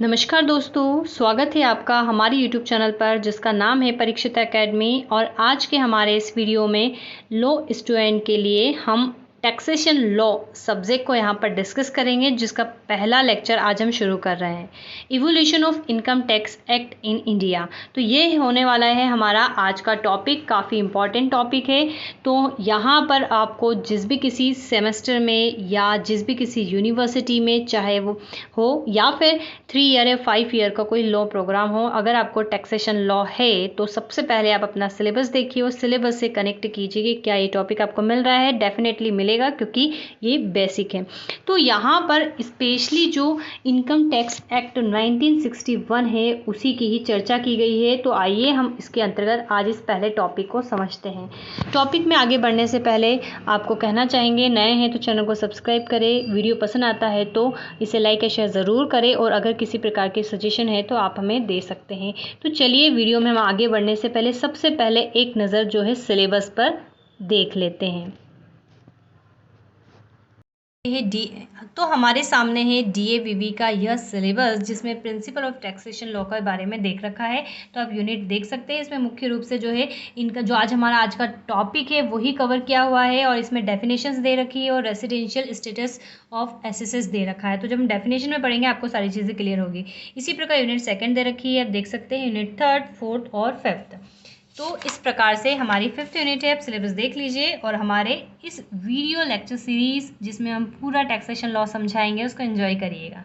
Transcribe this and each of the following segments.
नमस्कार दोस्तों, स्वागत है आपका हमारे YouTube चैनल पर जिसका नाम है परीक्षित एकेडमी। और आज के हमारे इस वीडियो में लॉ स्टूडेंट के लिए हम टैक्सेशन लॉ सब्जेक्ट को यहाँ पर डिस्कस करेंगे, जिसका पहला लेक्चर आज हम शुरू कर रहे हैं, evolution of income tax act in India. तो ये होने वाला है हमारा आज का टॉपिक, काफ़ी इम्पॉर्टेंट टॉपिक है। तो यहाँ पर आपको जिस भी किसी सेमेस्टर में या जिस भी किसी यूनिवर्सिटी में, चाहे वो हो या फिर 3 ईयर या 5 ईयर का कोई लॉ प्रोग्राम हो, अगर आपको टैक्सेशन लॉ है तो सबसे पहले आप अपना सिलेबस देखिए और सिलेबस से कनेक्ट कीजिए कि क्या ये टॉपिक आपको मिल रहा है। डेफिनेटली मिलेगा क्योंकि ये बेसिक है। तो यहाँ पर स्पेशली जो इनकम टैक्स एक्ट 1961 है उसी की ही चर्चा की गई है। तो आइए हम इसके अंतर्गत आज इस पहले टॉपिक को समझते हैं। टॉपिक में आगे बढ़ने से पहले आपको कहना चाहेंगे, नए हैं तो चैनल को सब्सक्राइब करें, वीडियो पसंद आता है तो इसे लाइक या शेयर ज़रूर करें, और अगर किसी प्रकार की सजेशन है तो आप हमें दे सकते हैं। तो चलिए वीडियो में हम आगे बढ़ने से पहले सबसे पहले एक नज़र जो है सिलेबस पर देख लेते हैं। तो हमारे सामने है DAVV का यह सिलेबस, जिसमें प्रिंसिपल ऑफ टैक्सेशन लॉ के बारे में देख रखा है। तो आप यूनिट देख सकते हैं, इसमें मुख्य रूप से जो है इनका जो हमारा आज का टॉपिक है वही कवर किया हुआ है, और इसमें डेफिनेशंस दे रखी है और रेसिडेंशियल स्टेटस ऑफ एसेसेस दे रखा है। तो जब हम डेफिनेशन में पढ़ेंगे आपको सारी चीज़ें क्लियर होगी। इसी प्रकार यूनिट सेकंड दे रखी है, आप देख सकते हैं यूनिट थर्ड, फोर्थ और फिफ्थ। तो इस प्रकार से हमारी 5th यूनिट है, आप सिलेबस देख लीजिए। और हमारे इस वीडियो लेक्चर सीरीज़ जिसमें हम पूरा टैक्सेशन लॉ समझाएंगे उसको एंजॉय करिएगा।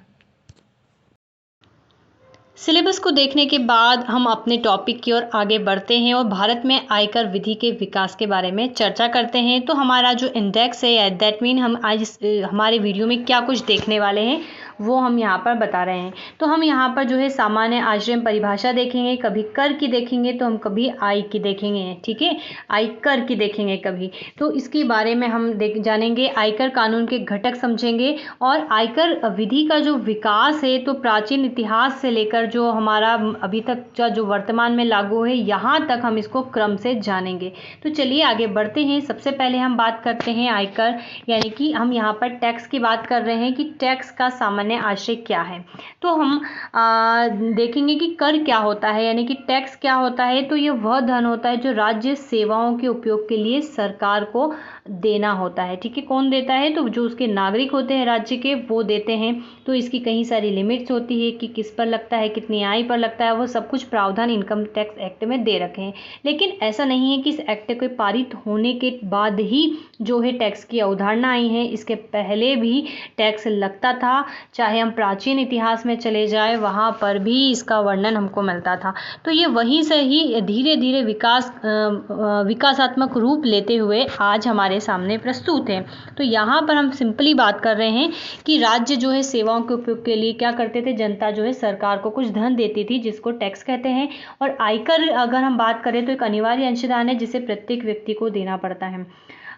सिलेबस को देखने के बाद हम अपने टॉपिक की ओर आगे बढ़ते हैं और भारत में आयकर विधि के विकास के बारे में चर्चा करते हैं। तो हमारा जो इंडेक्स है, दैट मीन हम आज हमारे वीडियो में क्या कुछ देखने वाले हैं वो हम यहाँ पर बता रहे हैं। तो हम यहाँ पर जो है सामान्य आश्रम परिभाषा देखेंगे, कभी कर की देखेंगे तो हम कभी आय की देखेंगे, ठीक है, आयकर की देखेंगे कभी। तो इसके बारे में हम जानेंगे, आयकर कानून के घटक समझेंगे, और आयकर विधि का जो विकास है तो प्राचीन इतिहास से लेकर जो हमारा अभी तक जो वर्तमान में लागू है यहाँ तक हम इसको क्रम से जानेंगे। तो चलिए आगे बढ़ते हैं। सबसे पहले हम बात करते हैं आयकर, यानी कि हम यहाँ पर टैक्स की बात कर रहे हैं कि टैक्स का सामान्य आशय क्या है। तो हम देखेंगे कि कर क्या होता है, यानी कि टैक्स क्या होता है। तो ये वह धन होता है जो राज्य सेवाओं के उपयोग के लिए सरकार को देना होता है, ठीक है। कौन देता है? तो जो उसके नागरिक होते हैं राज्य के, वो देते हैं। तो इसकी कई सारी लिमिट्स होती है कि किस पर लगता है, कितनी आय पर लगता है, वो सब कुछ प्रावधान इनकम टैक्स एक्ट में दे रखे हैं। लेकिन ऐसा नहीं है कि इस एक्ट के पारित होने के बाद ही जो है टैक्स की अवधारणा आई है, इसके पहले भी टैक्स लगता था। चाहे हम प्राचीन इतिहास में चले जाए वहाँ पर भी इसका वर्णन हमको मिलता था। तो ये वहीं से ही धीरे धीरे विकासात्मक रूप लेते हुए आज हमारे सामने प्रस्तुत है। तो यहाँ पर हम सिंपली बात कर रहे हैं कि राज्य जो है सेवाओं के उपयोग के लिए क्या करते थे, जनता जो है सरकार को कुछ धन देती थी जिसको टैक्स कहते हैं। और आयकर अगर हम बात करें तो एक अनिवार्य अंशदान है जिसे प्रत्येक व्यक्ति को देना पड़ता है।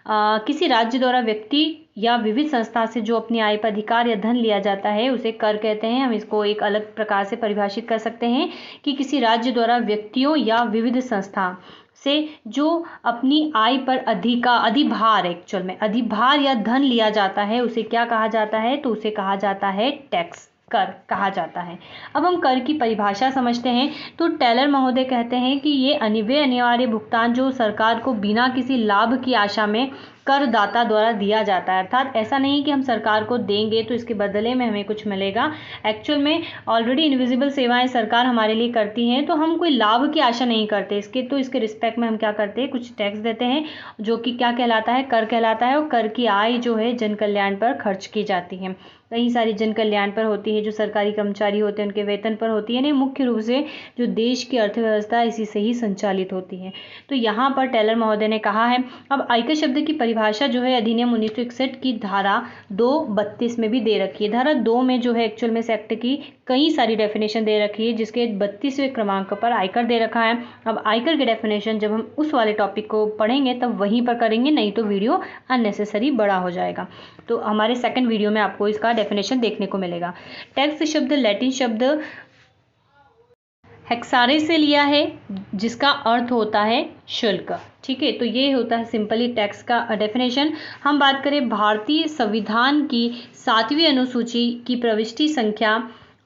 किसी राज्य द्वारा व्यक्ति या विविध संस्था से जो अपनी आय पर अधिकार या धन लिया जाता है उसे कर कहते हैं। हम इसको एक अलग प्रकार से परिभाषित कर सकते हैं कि किसी राज्य द्वारा व्यक्तियों या विविध संस्था से जो अपनी आय पर अधिभार, एक्चुअल में अधिभार या धन लिया जाता है उसे क्या कहा जाता है, तो उसे कहा जाता है टैक्स, कर कहा जाता है। अब हम कर की परिभाषा समझते हैं। तो टेलर महोदय कहते हैं कि ये अनिवार्य भुगतान जो सरकार को बिना किसी लाभ की आशा में करदाता द्वारा दिया जाता है। अर्थात ऐसा नहीं कि हम सरकार को देंगे तो इसके बदले में हमें कुछ मिलेगा। एक्चुअल में ऑलरेडी इनविजिबल सेवाएं सरकार हमारे लिए करती हैं, तो हम कोई लाभ की आशा नहीं करते इसके। तो इसके रिस्पेक्ट में हम क्या करते हैं, कुछ टैक्स देते हैं जो कि क्या कहलाता है, कर कहलाता है। और कर की आय जो है जन कल्याण पर खर्च की जाती है। कई सारी जन कल्याण पर होती है, जो सरकारी कर्मचारी होते हैं उनके वेतन पर होती है। नहीं, मुख्य रूप से जो देश की अर्थव्यवस्था इसी से ही संचालित होती है। तो यहाँ पर टेलर महोदय ने कहा है। अब आयकर शब्द की परिभाषा जो है अधिनियम 1961 की धारा 232 में भी दे रखी है। धारा 2 में जो है एक्चुअल में इस एक्ट की कई सारी डेफिनेशन दे रखी है, जिसके 32वें क्रमांक पर आयकर दे रखा है। अब आयकर की डेफिनेशन जब हम उस वाले टॉपिक को पढ़ेंगे तब वहीं पर करेंगे, नहीं तो वीडियो अननेसेसरी बड़ा हो जाएगा। तो हमारे सेकंड वीडियो में आपको इसका डेफिनेशन देखने को मिलेगा। टैक्स शब्द लैटिन शब्द हेक्सारे से लिया है, जिसका अर्थ होता है शुल्क, ठीक है। तो ये होता है सिंपली टैक्स का डेफिनेशन। हम बात करें भारतीय संविधान की 7वीं अनुसूची की प्रविष्टि संख्या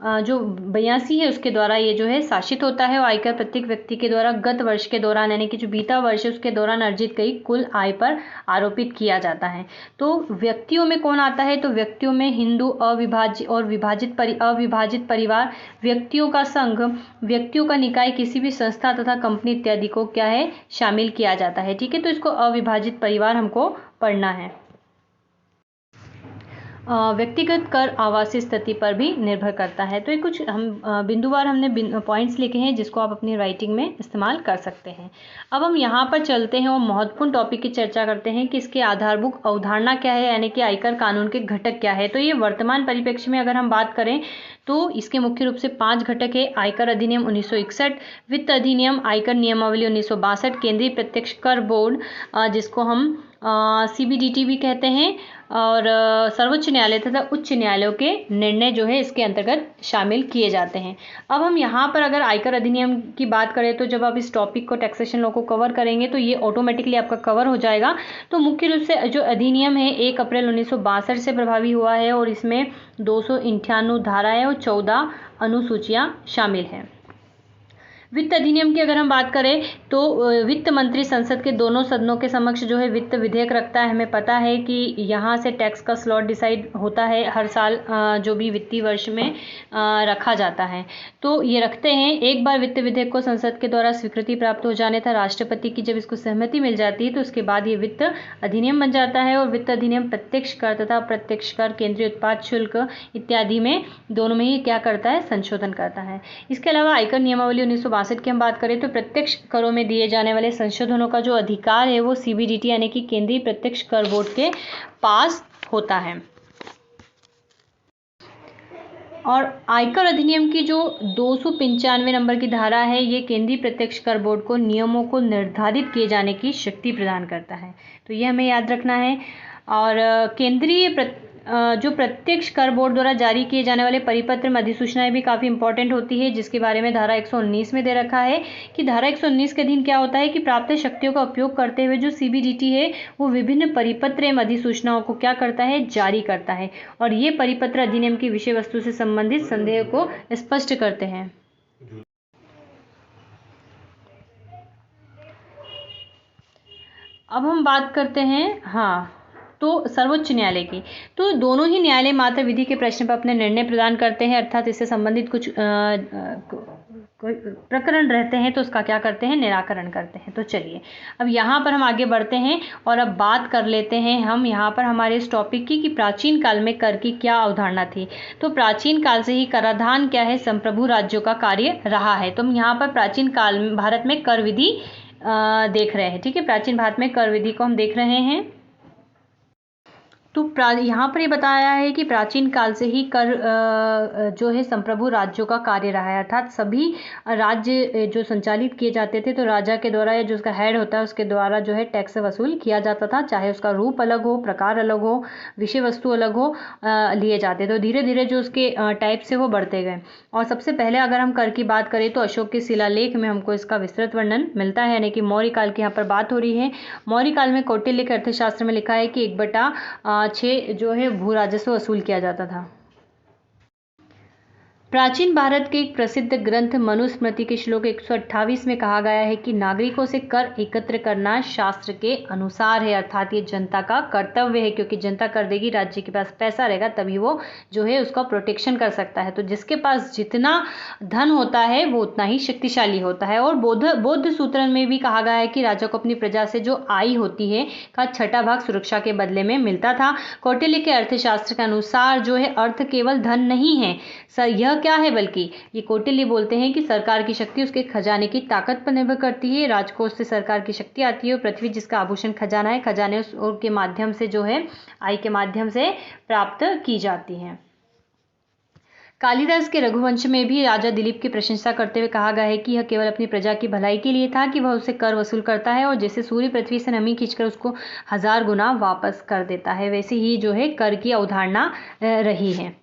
जो 82 है उसके द्वारा ये जो है शासित होता है। और आयकर प्रत्येक व्यक्ति के द्वारा गत वर्ष के दौरान यानी कि जो बीता वर्ष है उसके दौरान अर्जित गई कुल आय पर आरोपित किया जाता है। तो व्यक्तियों में कौन आता है, तो व्यक्तियों में हिंदू, अविभाजित और अविभाजित परिवार, व्यक्तियों का संघ, व्यक्तियों का निकाय, किसी भी संस्था तथा कंपनी इत्यादि को क्या है, शामिल किया जाता है। ठीक है, तो इसको अविभाजित परिवार हमको पढ़ना है। व्यक्तिगत कर आवासीय स्थिति पर भी निर्भर करता है। तो ये कुछ हम बिंदुवार हमने पॉइंट्स लिखे हैं जिसको आप अपनी राइटिंग में इस्तेमाल कर सकते हैं। अब हम यहाँ पर चलते हैं और महत्वपूर्ण टॉपिक की चर्चा करते हैं कि इसके आधारभूत अवधारणा क्या है, यानी कि आयकर कानून के घटक क्या है। तो ये वर्तमान परिप्रेक्ष्य में अगर हम बात करें तो इसके मुख्य रूप से 5 घटक है। आयकर अधिनियम 1961, वित्त अधिनियम, आयकर नियमावली 1962, केंद्रीय प्रत्यक्ष कर बोर्ड जिसको हम CBDT भी कहते हैं, और सर्वोच्च न्यायालय तथा उच्च न्यायालयों के निर्णय जो है इसके अंतर्गत शामिल किए जाते हैं। अब हम यहाँ पर अगर आयकर अधिनियम की बात करें तो जब आप इस टॉपिक को टैक्सेशन लॉ को कवर करेंगे तो ये ऑटोमेटिकली आपका कवर हो जाएगा। तो मुख्य रूप से जो अधिनियम है 1 अप्रैल 1962 से प्रभावी हुआ है और इसमें 298 धाराएं और 14 अनुसूचियां शामिल हैं। वित्त अधिनियम की अगर हम बात करें तो वित्त मंत्री संसद के दोनों सदनों के समक्ष जो है वित्त विधेयक रखता है। हमें पता है कि यहाँ से टैक्स का स्लॉट डिसाइड होता है हर साल जो भी वित्तीय वर्ष में रखा जाता है, तो ये रखते हैं। एक बार वित्त विधेयक को संसद के द्वारा स्वीकृति प्राप्त हो जाने तक राष्ट्रपति की जब इसको सहमति मिल जाती है तो उसके बाद ये वित्त अधिनियम बन जाता है। और वित्त अधिनियम प्रत्यक्ष कर तथा अप्रत्यक्ष कर, केंद्रीय उत्पाद शुल्क इत्यादि में दोनों में ही क्या करता है, संशोधन करता है। इसके अलावा आयकर नियमावली 1962 की हम बात करें तो प्रत्यक्ष करों में दिए जाने वाले संशोधनों का जो अधिकार है वो CBDT यानी कि केंद्रीय प्रत्यक्ष कर बोर्ड के पास होता है। और आयकर अधिनियम की जो 295 नंबर की धारा है ये केंद्रीय प्रत्यक्ष कर बोर्ड को नियमों को निर्धारित किए जाने की शक्ति प्रदान करता है, तो ये हमें याद रखना है। और केंद्रीय जो प्रत्यक्ष कर बोर्ड द्वारा जारी किए जाने वाले परिपत्र में अधिसूचनाएं भी काफ़ी इंपॉर्टेंट होती है, जिसके बारे में धारा 119 में दे रखा है कि धारा 119 के अधीन क्या होता है कि प्राप्त शक्तियों का उपयोग करते हुए जो CBDT है वो विभिन्न परिपत्र एवं अधिसूचनाओं को क्या करता है, जारी करता है। और ये परिपत्र अधिनियम की विषय वस्तु से संबंधित संदेह को स्पष्ट करते हैं। अब हम बात करते हैं तो सर्वोच्च न्यायालय की। तो दोनों ही न्यायालय मात्र विधि के प्रश्न पर अपने निर्णय प्रदान करते हैं, अर्थात इससे संबंधित कुछ प्रकरण रहते हैं तो उसका क्या करते हैं, निराकरण करते हैं। तो चलिए अब यहाँ पर हम आगे बढ़ते हैं और अब बात कर लेते हैं हम यहाँ पर हमारे इस टॉपिक की कि प्राचीन काल में कर की क्या अवधारणा थी। तो प्राचीन काल से ही कराधान क्या है, संप्रभु राज्यों का कार्य रहा है। तो हम यहाँ पर प्राचीन काल में भारत में कर विधि देख रहे हैं। ठीक है, प्राचीन भारत में कर विधि को हम देख रहे हैं। तो यहाँ पर ये बताया है कि प्राचीन काल से ही कर जो है संप्रभु राज्यों का कार्य रहा है, अर्थात सभी राज्य जो संचालित किए जाते थे तो राजा के द्वारा या जो उसका हेड होता है उसके द्वारा जो है टैक्स वसूल किया जाता था, चाहे उसका रूप अलग हो, प्रकार अलग हो, विषय वस्तु अलग हो, लिए जाते। तो धीरे धीरे जो उसके टाइप से वो बढ़ते गए। और सबसे पहले अगर हम कर की बात करें तो अशोक के शिलालेख में हमको इसका विस्तृत वर्णन मिलता है, यानी कि मौर्य काल की यहाँ पर बात हो रही है। मौर्य काल में कौटिल्य के अर्थशास्त्र में लिखा है कि 1/6 जो है भू राजस्व वसूल किया जाता था। प्राचीन भारत के एक प्रसिद्ध ग्रंथ मनुस्मृति के श्लोक 128 में कहा गया है कि नागरिकों से कर एकत्र करना शास्त्र के अनुसार है, अर्थात ये जनता का कर्तव्य है, क्योंकि जनता कर देगी, राज्य के पास पैसा रहेगा तभी वो जो है उसका प्रोटेक्शन कर सकता है। तो जिसके पास जितना धन होता है वो उतना ही शक्तिशाली होता है। और बौद्ध सूत्र में भी कहा गया है कि राजा को अपनी प्रजा से जो आय होती है का 6वां भाग सुरक्षा के बदले में मिलता था। कौटिल्य के अर्थशास्त्र के अनुसार जो है अर्थ केवल धन नहीं है, यह क्या है, बल्कि ये कौटिल्य बोलते हैं कि सरकार की शक्ति उसके खजाने की ताकत पर निर्भर करती है। राजकोष से सरकार की शक्ति आती है और पृथ्वी जिसका आभूषण खजाना है, खजाने के माध्यम से जो है आय के माध्यम से प्राप्त की जाती है। कालिदास के रघुवंश में भी राजा दिलीप की प्रशंसा करते हुए कहा गया है कि यह केवल अपनी प्रजा की भलाई के लिए था कि वह उससे कर वसूल करता है और जैसे सूर्य पृथ्वी से नमी खींचकर उसको 1000 गुना वापस कर देता है, वैसे ही जो है कर की अवधारणा रही है।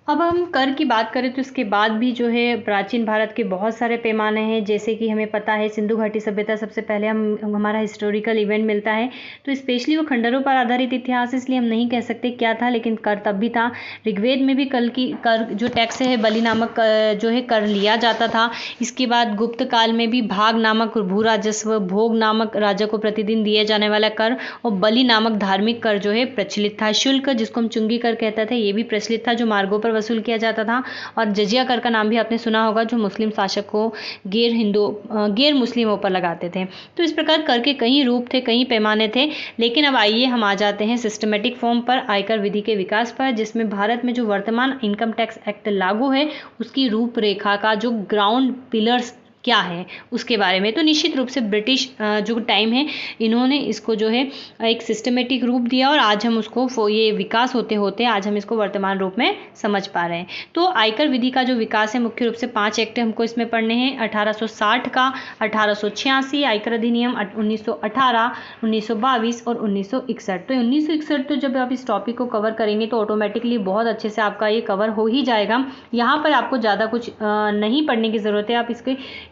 अब हम कर की बात करें तो इसके बाद भी जो है प्राचीन भारत के बहुत सारे पैमाने हैं, जैसे कि हमें पता है सिंधु घाटी सभ्यता सबसे पहले हमारा हिस्टोरिकल इवेंट मिलता है। तो स्पेशली वो खंडरों पर आधारित इतिहास, इसलिए हम नहीं कह सकते क्या था, लेकिन कर तब भी था। ऋग्वेद में भी कर जो टैक्स है बलि नामक जो है कर लिया जाता था। इसके बाद गुप्त काल में भी भाग नामक भू राजस्व, भोग नामक राजा को प्रतिदिन दिए जाने वाला कर और बलि नामक धार्मिक कर जो है प्रचलित था। शुल्क जिसको हम चुंगी कर कहते थे ये भी प्रचलित था, जो मार्गों पर वसूल किया जाता था। और जजिया कर का नाम भी आपने सुना होगा, जो मुस्लिम शासकों गैर मुस्लिमों पर लगाते थे। तो इस प्रकार कर के कई रूप थे, कई पैमाने थे। लेकिन अब आइए हम आ जाते हैं सिस्टमेटिक फॉर्म पर, आयकर विधि के विकास पर, जिसमें भारत में जो वर्तमान इनकम टैक्स एक्ट लागू है उसकी रूपरेखा का जो ग्राउंड पिलर्स क्या है उसके बारे में। तो निश्चित रूप से ब्रिटिश जो टाइम है इन्होंने इसको जो है एक सिस्टमेटिक रूप दिया, और आज हम उसको ये विकास होते होते आज हम इसको वर्तमान रूप में समझ पा रहे हैं। तो आयकर विधि का जो विकास है मुख्य रूप से 5 एक्ट हमको इसमें पढ़ने हैं। 1860 का, 1886 आयकर अधिनियम, 1918, 1922 और 1961। तो 1961 तो जब आप इस टॉपिक को कवर करेंगे तो ऑटोमेटिकली बहुत अच्छे से आपका ये कवर हो ही जाएगा। यहाँ पर आपको ज़्यादा कुछ नहीं पढ़ने की ज़रूरत है, आप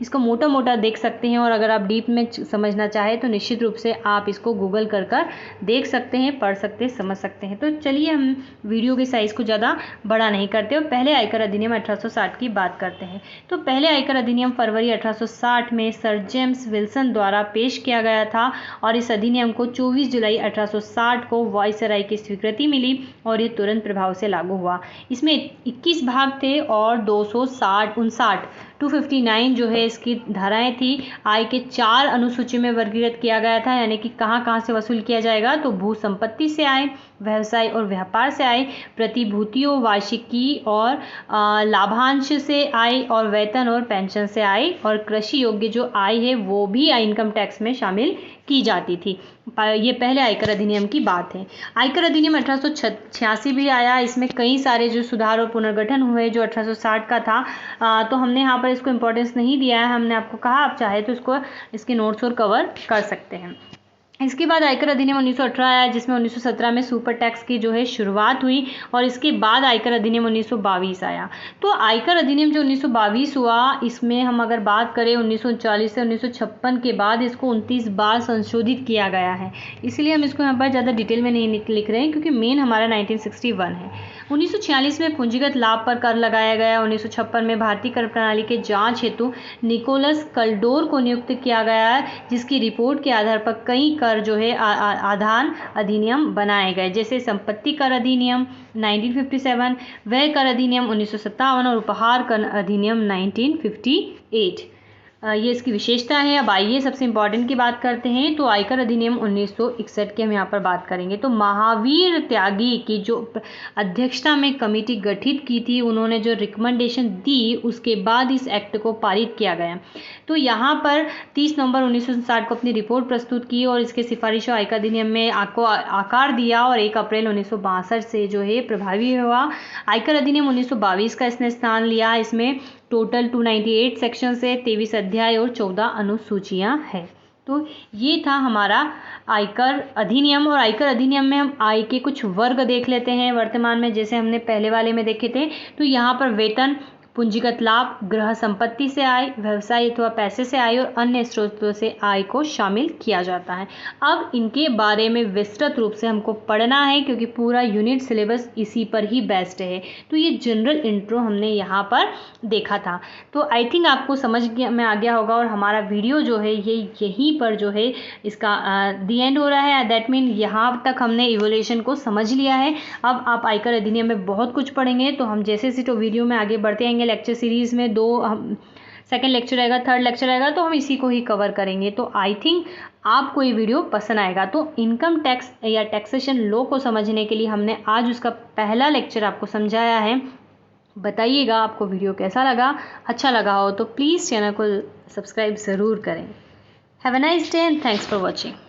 इसको मोटा मोटा देख सकते हैं, और अगर आप डीप में समझना चाहें तो निश्चित रूप से आप इसको गूगल कर देख सकते हैं, पढ़ सकते हैं, समझ सकते हैं। तो चलिए हम वीडियो के साइज़ को ज़्यादा बड़ा नहीं करते और पहले आयकर अधिनियम 1860 की बात करते हैं। तो पहले आयकर अधिनियम फरवरी 1860 में सर जेम्स विल्सन द्वारा पेश किया गया था, और इस अधिनियम को 24 जुलाई 1860 को वायसराय की स्वीकृति मिली और ये तुरंत प्रभाव से लागू हुआ। इसमें 21 भाग थे और 259 जो है इसकी धाराएं थी। आय के 4 अनुसूची में वर्गीकृत किया गया था, यानी कि कहाँ कहाँ से वसूल किया जाएगा। तो भू संपत्ति से आय, व्यवसाय और व्यापार से आय, प्रतिभूतियों, वार्षिकी और लाभांश से आय, और वेतन और पेंशन से आय, और कृषि योग्य जो आय है वो भी इनकम टैक्स में शामिल की जाती थी। ये पहले आयकर अधिनियम की बात है। आयकर अधिनियम 1886 भी आया, इसमें कई सारे जो सुधार और पुनर्गठन हुए जो 1860 का था। तो हमने यहाँ पर इसको इम्पोर्टेंस नहीं दिया है, हमने आपको कहा आप चाहे तो इसके नोट्स और कवर कर सकते हैं। इसके बाद आयकर अधिनियम 1918 आया, जिसमें 1917 में सुपर टैक्स की जो है शुरुआत हुई, और इसके बाद आयकर अधिनियम 1922 आया। तो आयकर अधिनियम जो 1922 हुआ, इसमें हम अगर बात करें 1939 से 1956 के बाद इसको 29 बार संशोधित किया गया है, इसलिए हम इसको यहाँ पर ज़्यादा डिटेल में नहीं लिख रहे हैं, क्योंकि मेन हमारा 1961 है। 1946 में पूंजीगत लाभ पर कर लगाया गया। 1956 में भारतीय कर प्रणाली के जांच हेतु निकोलस कल्डोर को नियुक्त किया गया, जिसकी रिपोर्ट के आधार पर कई कर जो है आधान अधिनियम बनाए गए, जैसे संपत्ति कर अधिनियम 1957, व्यय कर अधिनियम 1957 और उपहार कर अधिनियम 1958। ये इसकी विशेषता है। अब आइए सबसे इंपॉर्टेंट की बात करते हैं। तो आयकर अधिनियम 1961 की हम यहाँ पर बात करेंगे। तो महावीर त्यागी की जो अध्यक्षता में कमेटी गठित की थी, उन्होंने जो रिकमेंडेशन दी उसके बाद इस एक्ट को पारित किया गया। तो यहाँ पर 30 नवंबर 1960 को अपनी रिपोर्ट प्रस्तुत की और इसके सिफारिशों आयकर अधिनियम में आकार दिया, और 1 अप्रैल 1962 से जो है प्रभावी हुआ। आयकर अधिनियम 1922 का इसने स्थान लिया। इसमें टोटल 298 सेक्शन से 23 अध्याय और 14 अनुसूचियां हैं। तो ये था हमारा आयकर अधिनियम, और आयकर अधिनियम में हम आय के कुछ वर्ग देख लेते हैं वर्तमान में, जैसे हमने पहले वाले में देखे थे। तो यहाँ पर वेतन, पूंजीगत लाभ, गृह संपत्ति से आय, व्यवसाय अथवा पैसे से आय और अन्य स्रोतों से आय को शामिल किया जाता है। अब इनके बारे में विस्तृत रूप से हमको पढ़ना है, क्योंकि पूरा यूनिट सिलेबस इसी पर ही बेस्ड है। तो ये जनरल इंट्रो हमने यहाँ पर देखा था। तो आई थिंक आपको समझ में आ गया होगा, और हमारा वीडियो जो है ये यहीं पर जो है इसका दी एंड हो रहा है। दैट मीन यहाँ तक हमने इवोल्यूशन को समझ लिया है। अब आप आयकर अधिनियम में बहुत कुछ पढ़ेंगे, तो हम जैसे जैसे तो वीडियो में आगे बढ़ते आएंगे। लेक्चर सीरीज में 2 सेकेंड लेक्चर आएगा, थर्ड लेक्चर आएगा, तो हम इसी को ही कवर करेंगे। तो आई थिंक आपको ये वीडियो पसंद आएगा। तो इनकम टैक्स या टैक्सेशन लॉ को समझने के लिए हमने आज उसका पहला लेक्चर आपको समझाया है। बताइएगा आपको वीडियो कैसा लगा। अच्छा लगा हो तो प्लीज़ चैनल को सब्सक्राइब ज़रूर करें। Have a nice day and thanks for watching.